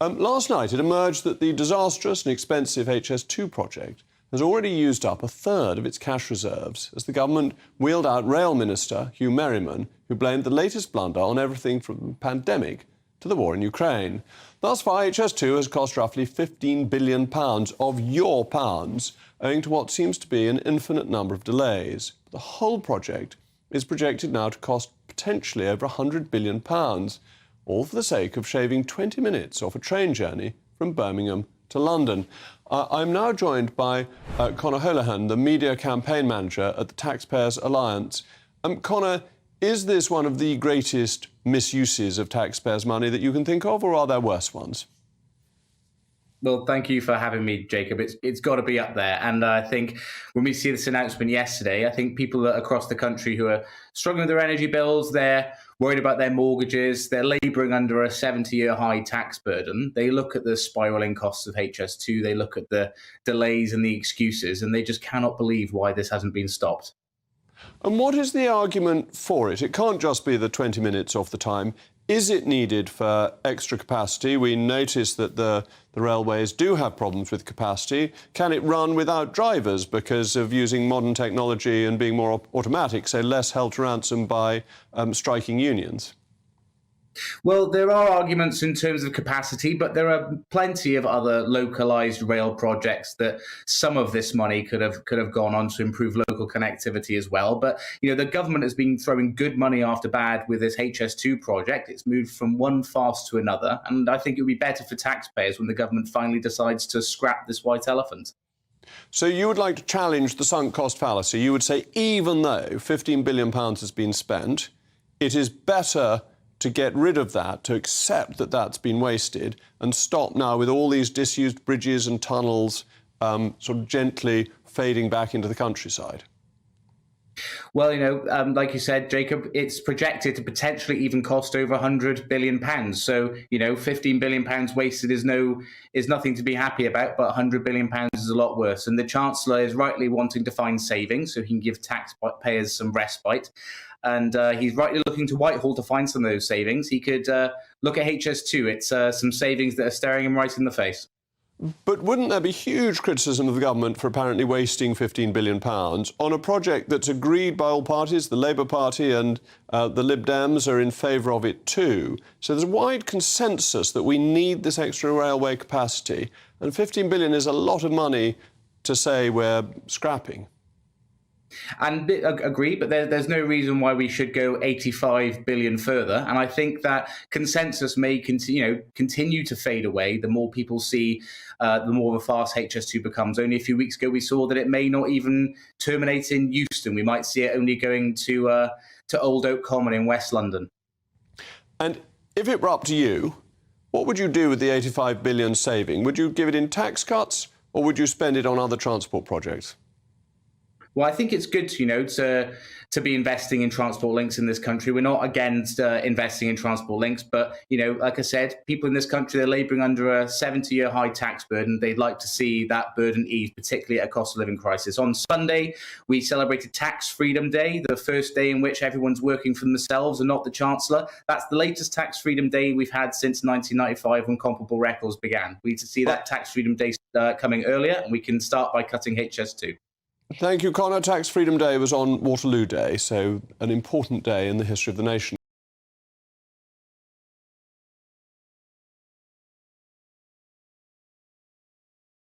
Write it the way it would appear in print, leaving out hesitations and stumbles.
Last night it emerged that the disastrous and expensive HS2 project has already used up a third of its cash reserves as the government wheeled out Rail Minister Hugh Merriman, who blamed the latest blunder on everything from the pandemic to the war in Ukraine. Thus far, HS2 has cost roughly £15 billion of your pounds, owing to what seems to be an infinite number of delays. The whole project is projected now to cost potentially over £100 billion, all for the sake of shaving 20 minutes off a train journey from Birmingham to London. I'm now joined by Conor Houlihan, the media campaign manager at the Taxpayers Alliance. Conor, is this one of the greatest misuses of taxpayers' money that you can think of, or are there worse ones? Well, thank you for having me, Jacob. It's got to be up there. And I think when we see this announcement yesterday, I think people across the country who are struggling with their energy bills, they're worried about their mortgages, they're labouring under a 70-year high tax burden. They look at the spiralling costs of HS2, they look at the delays and the excuses, and they just cannot believe why this hasn't been stopped. And what is the argument for it? It can't just be the 20 minutes off the time. Is it needed for extra capacity? We notice that the railways do have problems with capacity. Can it run without drivers because of using modern technology and being more automatic, so less held to ransom by striking unions? Well, there are arguments in terms of capacity, but there are plenty of other localised rail projects that some of this money could have gone on to improve local connectivity as well. But, you know, the government has been throwing good money after bad with this HS2 project. It's moved from one farce to another. And I think it would be better for taxpayers when the government finally decides to scrap this white elephant. So you would like to challenge the sunk cost fallacy. You would say even though £15 billion has been spent, it is better to get rid of that, to accept that that's been wasted and stop now with all these disused bridges and tunnels sort of gently fading back into the countryside? Well, you know, like you said, Jacob, it's projected to potentially even cost over £100 billion. So, you know, £15 billion wasted is nothing to be happy about, but £100 billion is a lot worse. And the Chancellor is rightly wanting to find savings so he can give taxpayers some respite. And he's rightly looking to Whitehall to find some of those savings. He could look at HS2. It's some savings that are staring him right in the face. But wouldn't there be huge criticism of the government for apparently wasting £15 billion on a project that's agreed by all parties? The Labour Party and the Lib Dems are in favour of it too. So there's a wide consensus that we need this extra railway capacity. And £15 billion is a lot of money to say we're scrapping. And agree, but there's no reason why we should go 85 billion further. And I think that consensus may continue to fade away. The more people see, the more of a farce HS2 becomes. Only a few weeks ago, we saw that it may not even terminate in Euston. We might see it only going to Old Oak Common in West London. And if it were up to you, what would you do with the 85 billion saving? Would you give it in tax cuts, or would you spend it on other transport projects? Well, I think it's good, to be investing in transport links in this country. We're not against investing in transport links, but, you know, like I said, people in this country, they're labouring under a 70-year high tax burden. They'd like to see that burden eased, particularly at a cost of living crisis. On Sunday, we celebrated Tax Freedom Day, the first day in which everyone's working for themselves and not the Chancellor. That's the latest Tax Freedom Day we've had since 1995 when comparable records began. We need to see that Tax Freedom Day coming earlier, and we can start by cutting HS2. Thank you, Conor. Tax Freedom Day was on Waterloo Day, so an important day in the history of the nation.